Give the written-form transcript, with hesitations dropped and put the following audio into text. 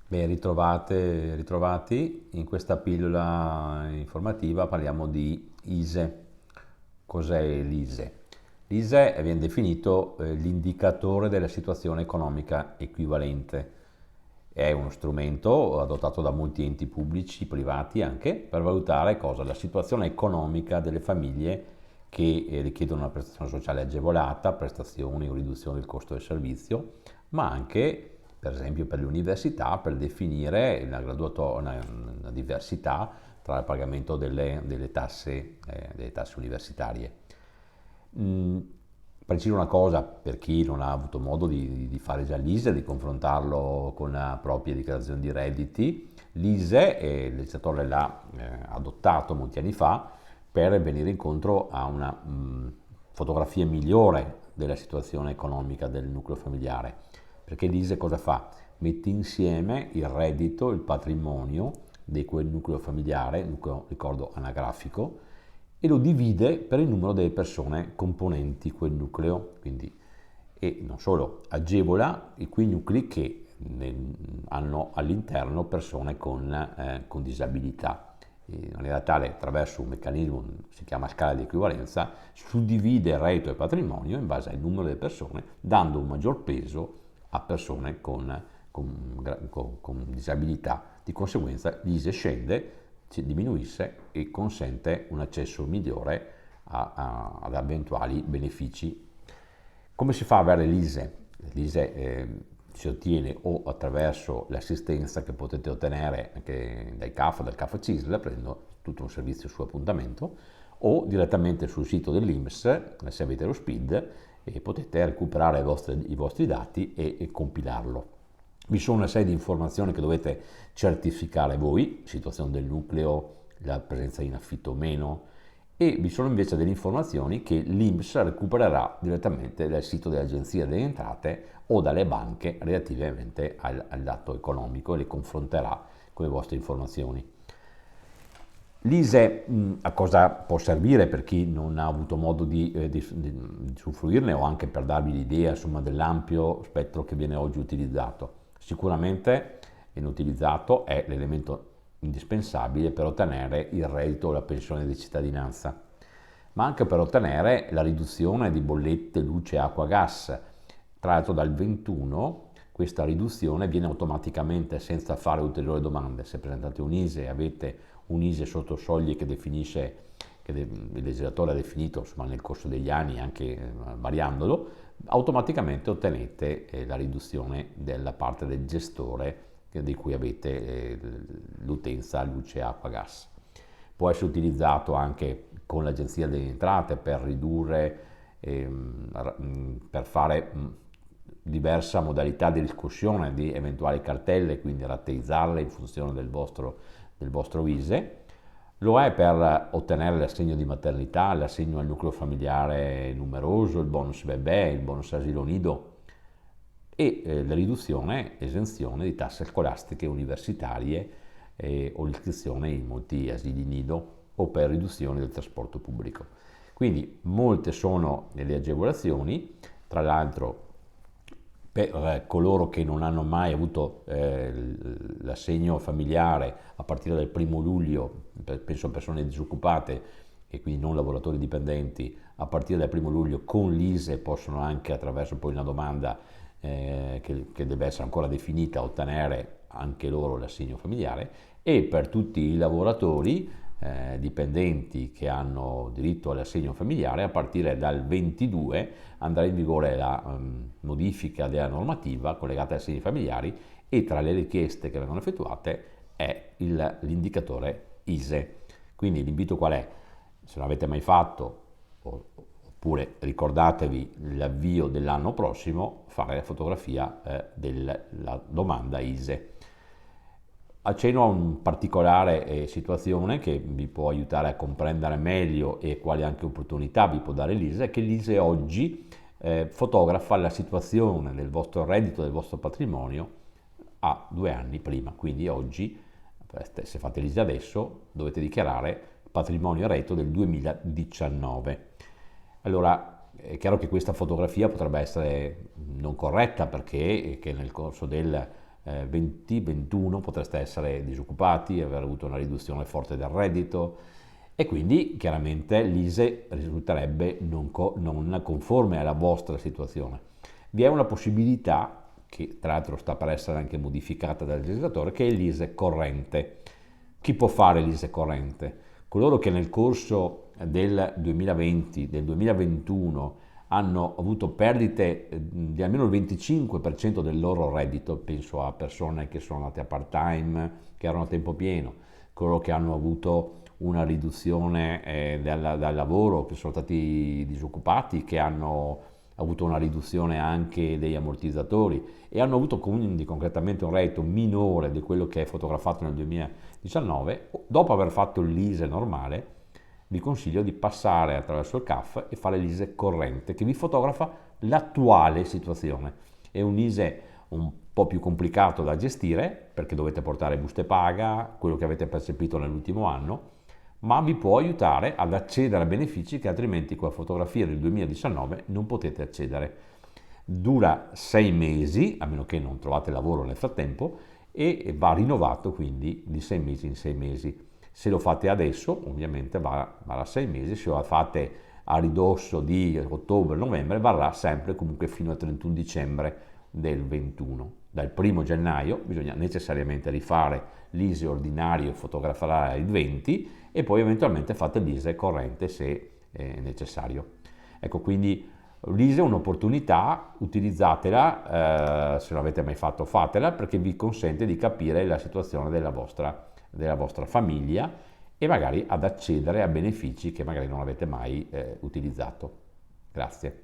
Ben ritrovate, ritrovati. In questa pillola informativa parliamo di ISE. Cos'è l'ISE? L'ISE viene definito l'indicatore della situazione economica equivalente. È uno strumento adottato da molti enti pubblici, privati anche, per valutare cosa? La situazione economica delle famiglie che richiedono una prestazione sociale agevolata, prestazioni o riduzione del costo del servizio, ma anche per esempio per le università, per definire una diversità tra il pagamento delle tasse universitarie. Mm, Preciso una cosa per chi non ha avuto modo di fare già l'ISE, di confrontarlo con la propria dichiarazione di redditi. L'ISE, il legislatore l'ha adottato molti anni fa per venire incontro a una fotografia migliore della situazione economica del nucleo familiare. Perché l'ISE cosa fa? Mette insieme il reddito, il patrimonio di quel nucleo familiare, nucleo, ricordo, anagrafico, e lo divide per il numero delle persone componenti quel nucleo, quindi, e non solo, agevola quei nuclei che hanno all'interno persone con disabilità, in maniera tale, attraverso un meccanismo, si chiama scala di equivalenza, suddivide il reddito e il patrimonio in base al numero delle persone, dando un maggior peso a persone con disabilità. Di conseguenza l'ISE scende, si diminuisce e consente un accesso migliore ad eventuali benefici. Come si fa ad avere l'ISE? L'ISE si ottiene o attraverso l'assistenza che potete ottenere anche dai CAF, dal CAF CISL, prendendo tutto un servizio su appuntamento, o direttamente sul sito dell'INPS, se avete lo SPID, e potete recuperare i vostri dati e compilarlo. Vi sono una serie di informazioni che dovete certificare voi, situazione del nucleo, la presenza in affitto o meno, e vi sono invece delle informazioni che l'INPS recupererà direttamente dal sito dell'Agenzia delle Entrate o dalle banche relativamente al dato economico e le confronterà con le vostre informazioni. L'ISE a cosa può servire per chi non ha avuto modo di usufruirne o anche per darvi l'idea insomma, dell'ampio spettro che viene oggi utilizzato? Sicuramente inutilizzato è l'elemento indispensabile per ottenere il reddito o la pensione di cittadinanza, ma anche per ottenere la riduzione di bollette, luce, acqua, gas. Tra l'altro dal 21 questa riduzione viene automaticamente senza fare ulteriori domande. Se presentate un ISE e avete un ISE sotto soglie che definisce, il legislatore ha definito insomma, nel corso degli anni, anche variandolo, automaticamente ottenete la riduzione della parte del gestore di cui avete l'utenza luce, acqua, gas. Può essere utilizzato anche con l'Agenzia delle Entrate per ridurre, per fare diversa modalità di riscossione di eventuali cartelle, quindi rateizzarle in funzione del vostro ISE. Lo è per ottenere l'assegno di maternità, l'assegno al nucleo familiare numeroso, il bonus bebè, il bonus asilo nido e la riduzione, esenzione di tasse scolastiche universitarie o l'iscrizione in molti asili nido o per riduzione del trasporto pubblico. Quindi molte sono le agevolazioni, tra l'altro per coloro che non hanno mai avuto l'assegno familiare a partire dal 1° luglio, penso a persone disoccupate e quindi non lavoratori dipendenti, a partire dal 1° luglio con l'ISE possono anche attraverso poi una domanda che deve essere ancora definita ottenere anche loro l'assegno familiare e per tutti i lavoratori dipendenti che hanno diritto all'assegno familiare a partire dal 22 andrà in vigore la modifica della normativa collegata ai assegni familiari e tra le richieste che vengono effettuate è l'indicatore ISE. Quindi l'invito qual è? Se non l'avete mai fatto oppure ricordatevi l'avvio dell'anno prossimo, fare la fotografia della domanda ISE. Accenno a una particolare situazione che vi può aiutare a comprendere meglio e quali anche opportunità vi può dare l'ISE, è che l'ISE oggi fotografa la situazione del vostro reddito, del vostro patrimonio a 2 anni prima. Quindi oggi, se fate l'ISE adesso, dovete dichiarare patrimonio e reddito del 2019. Allora, è chiaro che questa fotografia potrebbe essere non corretta perché che nel corso 2021 potreste essere disoccupati, aver avuto una riduzione forte del reddito e quindi chiaramente l'ISEE risulterebbe non conforme alla vostra situazione. Vi è una possibilità, che tra l'altro sta per essere anche modificata dal legislatore, che è l'ISEE corrente. Chi può fare l'ISEE corrente? Coloro che nel corso del 2020, del 2021 hanno avuto perdite di almeno il 25% del loro reddito, penso a persone che sono andate a part-time, che erano a tempo pieno, coloro che hanno avuto una riduzione dal lavoro, che sono stati disoccupati, che hanno avuto una riduzione anche degli ammortizzatori e hanno avuto quindi concretamente un reddito minore di quello che è fotografato nel 2019, dopo aver fatto l'ISEE normale, vi consiglio di passare attraverso il CAF e fare l'ISEE corrente che vi fotografa l'attuale situazione. È un ISEE un po' più complicato da gestire perché dovete portare buste paga, quello che avete percepito nell'ultimo anno, ma vi può aiutare ad accedere a benefici che altrimenti con la fotografia del 2019 non potete accedere. Dura 6 mesi, a meno che non trovate lavoro nel frattempo, e va rinnovato quindi di 6 mesi in 6 mesi. Se lo fate adesso, ovviamente varrà 6 mesi, se lo fate a ridosso di ottobre-novembre, varrà sempre comunque fino al 31 dicembre del 21. Dal 1 gennaio bisogna necessariamente rifare l'ISEE ordinario e fotografare il 20 e poi eventualmente fate l'ISEE corrente se è necessario. Ecco, quindi l'ISEE è un'opportunità, utilizzatela, se non l'avete mai fatto fatela, perché vi consente di capire la situazione della vostra famiglia e magari ad accedere a benefici che magari non avete mai utilizzato. Grazie.